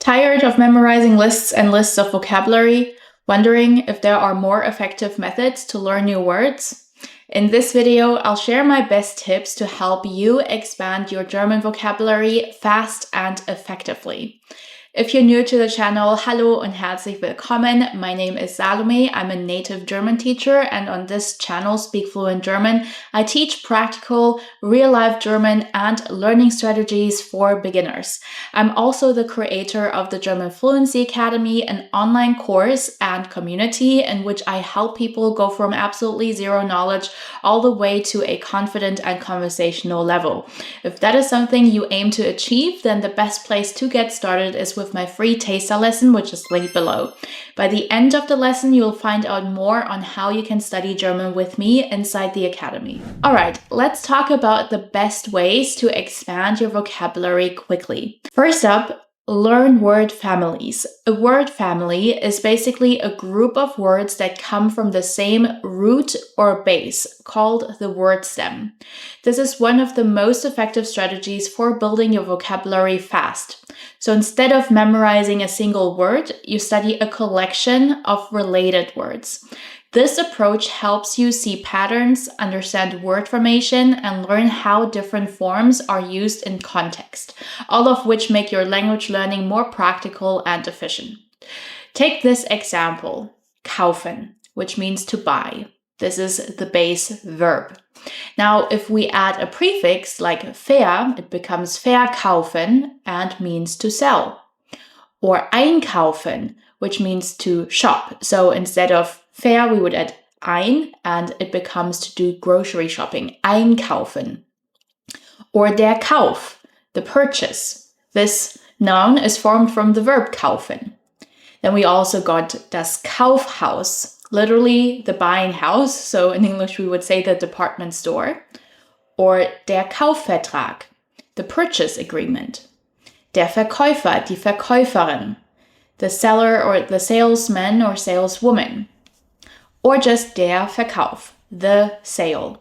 Tired of memorizing lists and lists of vocabulary? Wondering if there are more effective methods to learn new words? In this video, I'll share my best tips to help you expand your German vocabulary fast and effectively. If you're new to the channel, hallo und herzlich willkommen. My name is Salome. I'm a native German teacher, and on this channel, Speak Fluent German, I teach practical, real-life German and learning strategies for beginners. I'm also the creator of the German Fluency Academy, an online course and community in which I help people go from absolutely zero knowledge all the way to a confident and conversational level. If that is something you aim to achieve, then the best place to get started is with my free taster lesson, which is linked below. By the end of the lesson, you'll find out more on how you can study German with me inside the Academy. Alright, let's talk about the best ways to expand your vocabulary quickly. First up, learn word families. A word family is basically a group of words that come from the same root or base, called the word stem. This is one of the most effective strategies for building your vocabulary fast. So instead of memorizing a single word, you study a collection of related words. This approach helps you see patterns, understand word formation, and learn how different forms are used in context, all of which make your language learning more practical and efficient. Take this example, kaufen, which means to buy. This is the base verb. Now, if we add a prefix like ver, it becomes verkaufen and means to sell. Or einkaufen, which means to shop. So instead of ver, we would add ein, and it becomes to do grocery shopping, einkaufen. Or der Kauf, the purchase. This noun is formed from the verb kaufen. Then we also got das Kaufhaus, literally the buying house. So in English, we would say the department store. Or der Kaufvertrag, the purchase agreement. Der Verkäufer, die Verkäuferin, the seller or the salesman or saleswoman. Or just der Verkauf, the sale.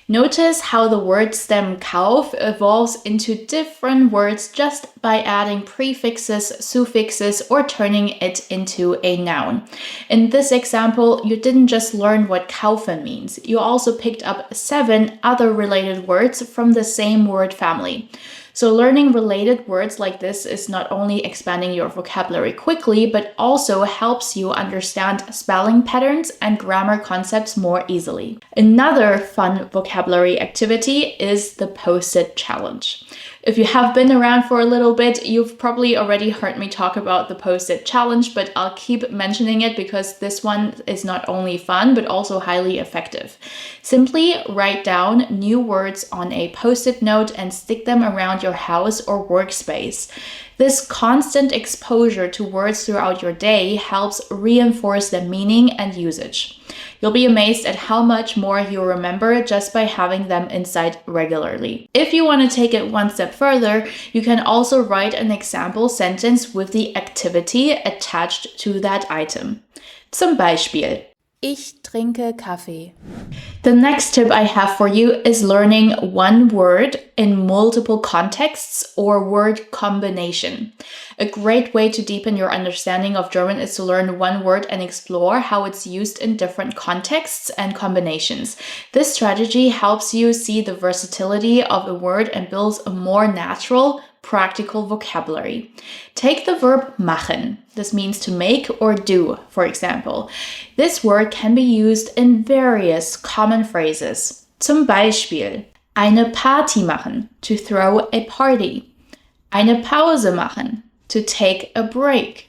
Notice how the word stem Kauf evolves into different words just by adding prefixes, suffixes, or turning it into a noun. In this example, you didn't just learn what kaufen means, you also picked up 7 other related words from the same word family. So learning related words like this is not only expanding your vocabulary quickly, but also helps you understand spelling patterns and grammar concepts more easily. Another fun vocabulary activity is the Post-it challenge. If you have been around for a little bit, you've probably already heard me talk about the Post-it challenge, but I'll keep mentioning it because this one is not only fun, but also highly effective. Simply write down new words on a Post-it note and stick them around your house or workspace. This constant exposure to words throughout your day helps reinforce their meaning and usage. You'll be amazed at how much more you'll remember just by having them inside regularly. If you want to take it one step further, you can also write an example sentence with the activity attached to that item. Zum Beispiel: Ich trinke Kaffee. The next tip I have for you is learning one word in multiple contexts or word combination. A great way to deepen your understanding of German is to learn one word and explore how it's used in different contexts and combinations. This strategy helps you see the versatility of a word and builds a more natural, practical vocabulary. Take the verb machen. This means to make or do, for example. This word can be used in various common phrases. Zum Beispiel: eine Party machen, to throw a party. Eine Pause machen, to take a break.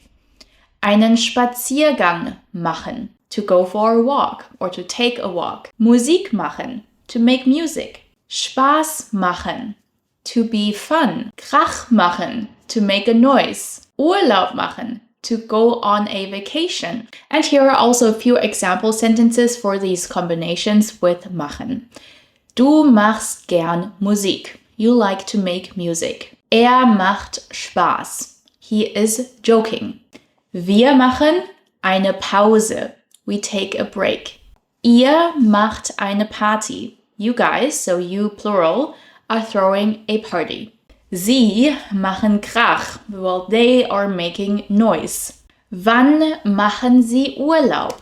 Einen Spaziergang machen, to go for a walk or to take a walk. Musik machen, to make music. Spaß machen, to be fun. Krach machen, to make a noise. Urlaub machen, to go on a vacation. And here are also a few example sentences for these combinations with machen. Du machst gern Musik. You like to make music. Er macht Spaß. He is joking. Wir machen eine Pause. We take a break. Ihr macht eine Party. You guys, so you plural, are throwing a party. Sie machen Krach. Well, they are making noise. Wann machen Sie Urlaub?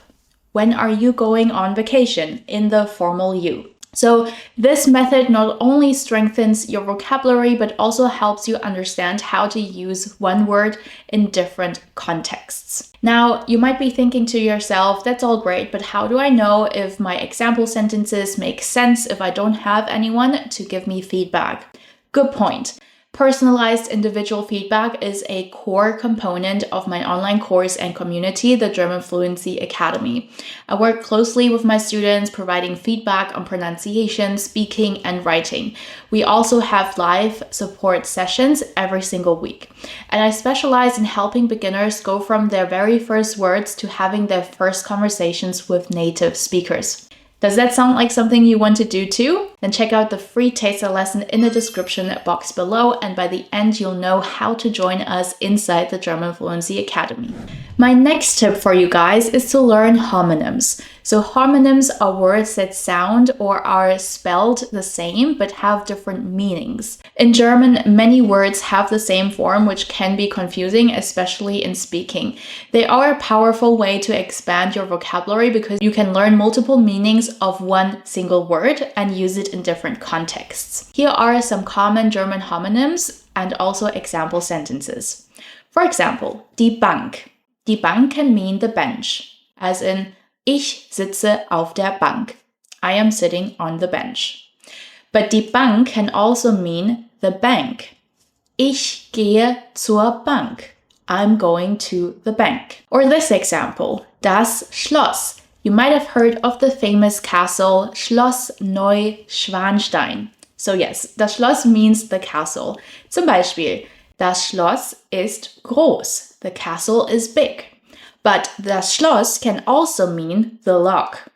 When are you going on vacation? In the formal you. So this method not only strengthens your vocabulary, but also helps you understand how to use one word in different contexts. Now, you might be thinking to yourself, that's all great, but how do I know if my example sentences make sense if I don't have anyone to give me feedback? Good point. Personalized individual feedback is a core component of my online course and community, the German Fluency Academy. I work closely with my students, providing feedback on pronunciation, speaking, and writing. We also have live support sessions every single week. And I specialize in helping beginners go from their very first words to having their first conversations with native speakers. Does that sound like something you want to do too? Then check out the free taster lesson in the description box below, and by the end you'll know how to join us inside the German Fluency Academy. My next tip for you guys is to learn homonyms. So homonyms are words that sound or are spelled the same but have different meanings. In German, many words have the same form, which can be confusing, especially in speaking. They are a powerful way to expand your vocabulary because you can learn multiple meanings of one single word and use it in different contexts. Here are some common German homonyms and also example sentences. For example, die Bank. Die Bank can mean the bench, as in Ich sitze auf der Bank. I am sitting on the bench. But die Bank can also mean the bank. Ich gehe zur Bank. I'm going to the bank. Or this example, das Schloss. You might have heard of the famous castle Schloss Neuschwanstein. So yes, das Schloss means the castle. Zum Beispiel, das Schloss ist groß. The castle is big. But das Schloss can also mean the lock.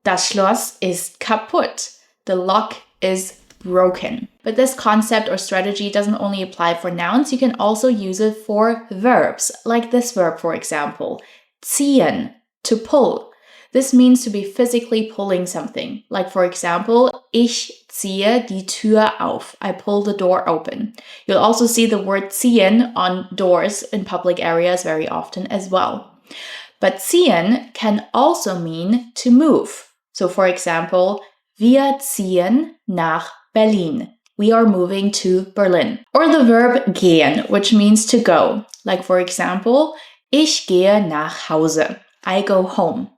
Das Schloss ist kaputt. The lock is broken. But this concept or strategy doesn't only apply for nouns, you can also use it for verbs, like this verb, for example, ziehen, to pull. This means to be physically pulling something. Like, for example, ich ziehe die Tür auf. I pull the door open. You'll also see the word ziehen on doors in public areas very often as well. But ziehen can also mean to move. So, for example, wir ziehen nach Berlin. We are moving to Berlin. Or the verb gehen, which means to go. Like, for example, ich gehe nach Hause. I go home.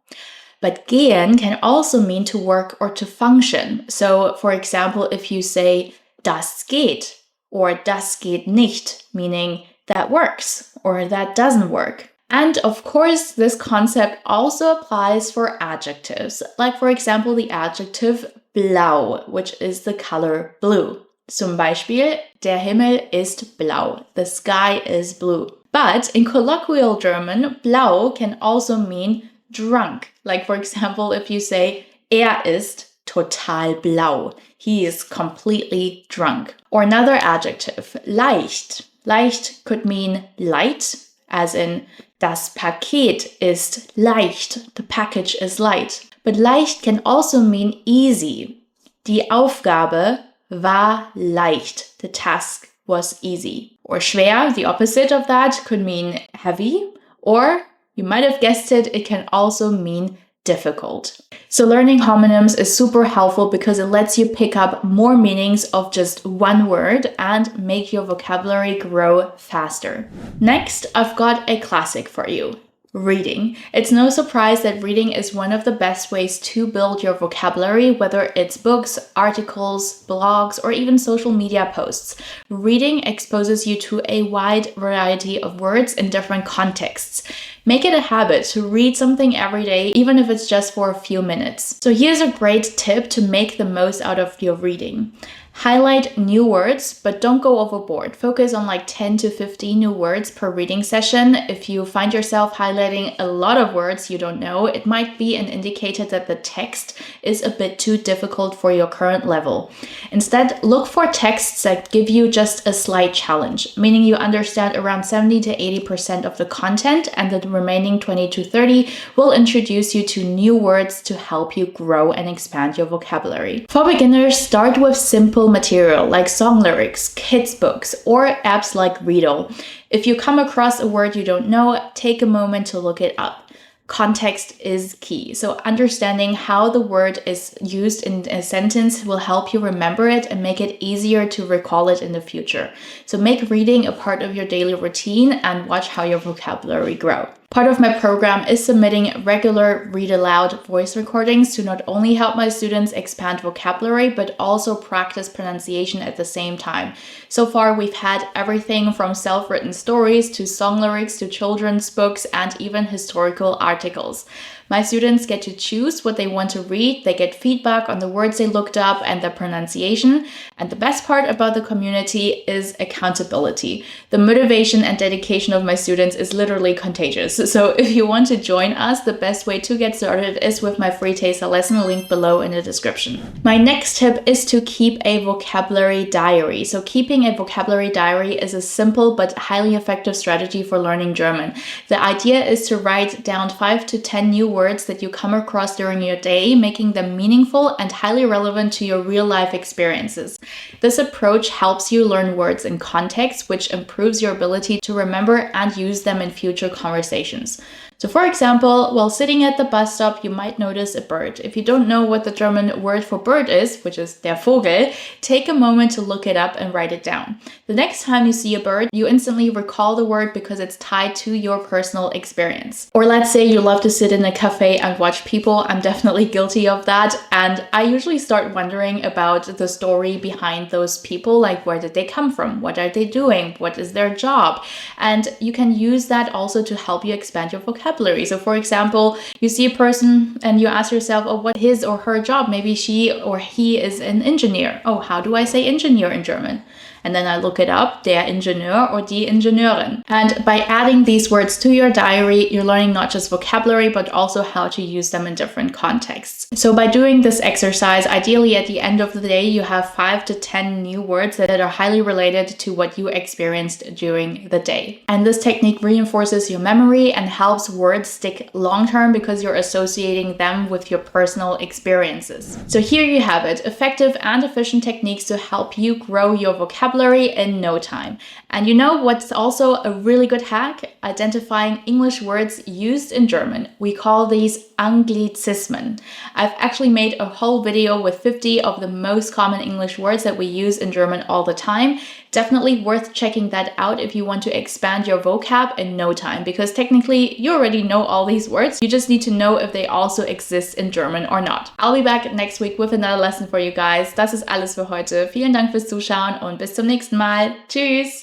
But gehen can also mean to work or to function. So, for example, if you say das geht or das geht nicht, meaning that works or that doesn't work. And of course, this concept also applies for adjectives. Like, for example, the adjective blau, which is the color blue. Zum Beispiel, der Himmel ist blau. The sky is blue. But in colloquial German, blau can also mean drunk. Like, for example, if you say, ist total blau. He is completely drunk. Or another adjective, leicht. Leicht could mean light, as in, das Paket ist leicht. The package is light. But leicht can also mean easy. Die Aufgabe war leicht. The task was easy. Or schwer, the opposite of that, could mean heavy. Or, you might have guessed it, it can also mean difficult. So learning homonyms is super helpful because it lets you pick up more meanings of just one word and make your vocabulary grow faster. Next, I've got a classic for you. Reading. It's no surprise that reading is one of the best ways to build your vocabulary, whether it's books, articles, blogs, or even social media posts. Reading exposes you to a wide variety of words in different contexts. Make it a habit to read something every day, even if it's just for a few minutes. So here's a great tip to make the most out of your reading. Highlight new words, but don't go overboard. Focus on like 10 to 15 new words per reading session. If you find yourself highlighting a lot of words you don't know, it might be an indicator that the text is a bit too difficult for your current level. Instead, look for texts that give you just a slight challenge, meaning you understand around 70 to 80% of the content, and the remaining 20 to 30 will introduce you to new words to help you grow and expand your vocabulary. For beginners, start with simple technical material like song lyrics, kids' books, or apps like Riedel. If you come across a word you don't know, take a moment to look it up. Context is key. So understanding how the word is used in a sentence will help you remember it and make it easier to recall it in the future. So make reading a part of your daily routine and watch how your vocabulary grows. Part of my program is submitting regular read aloud voice recordings to not only help my students expand vocabulary, but also practice pronunciation at the same time. So far, we've had everything from self-written stories to song lyrics to children's books and even historical articles. My students get to choose what they want to read, they get feedback on the words they looked up and their pronunciation, and the best part about the community is accountability. The motivation and dedication of my students is literally contagious. So if you want to join us, the best way to get started is with my free taster lesson linked below in the description. My next tip is to keep a vocabulary diary. So keeping a vocabulary diary is a simple but highly effective strategy for learning German. The idea is to write down 5 to 10 new words that you come across during your day, making them meaningful and highly relevant to your real-life experiences. This approach helps you learn words in context, which improves your ability to remember and use them in future conversations. So for example, while sitting at the bus stop, you might notice a bird. If you don't know what the German word for bird is, which is der Vogel, take a moment to look it up and write it down. The next time you see a bird, you instantly recall the word because it's tied to your personal experience. Or let's say you love to sit in a cafe and watch people. I'm definitely guilty of that. And I usually start wondering about the story behind those people, like where did they come from? What are they doing? What is their job? And you can use that also to help you expand your vocabulary. So for example, you see a person and you ask yourself, oh, what his or her job? Maybe she or he is an engineer. Oh, how do I say engineer in German? And then I look it up, der Ingenieur or die Ingenieurin. And by adding these words to your diary, you're learning not just vocabulary, but also how to use them in different contexts. So by doing this exercise, ideally at the end of the day, you have 5 to 10 new words that are highly related to what you experienced during the day. And this technique reinforces your memory and helps words stick long-term because you're associating them with your personal experiences. So here you have it, effective and efficient techniques to help you grow your vocabulary in no time. And you know what's also a really good hack? Identifying English words used in German. We call these Anglizismen. I've actually made a whole video with 50 of the most common English words that we use in German all the time. Definitely worth checking that out if you want to expand your vocab in no time, because technically you already know all these words. You just need to know if they also exist in German or not. I'll be back next week with another lesson for you guys. Das ist alles für heute. Vielen Dank fürs Zuschauen und bis zum nächsten Mal. Tschüss!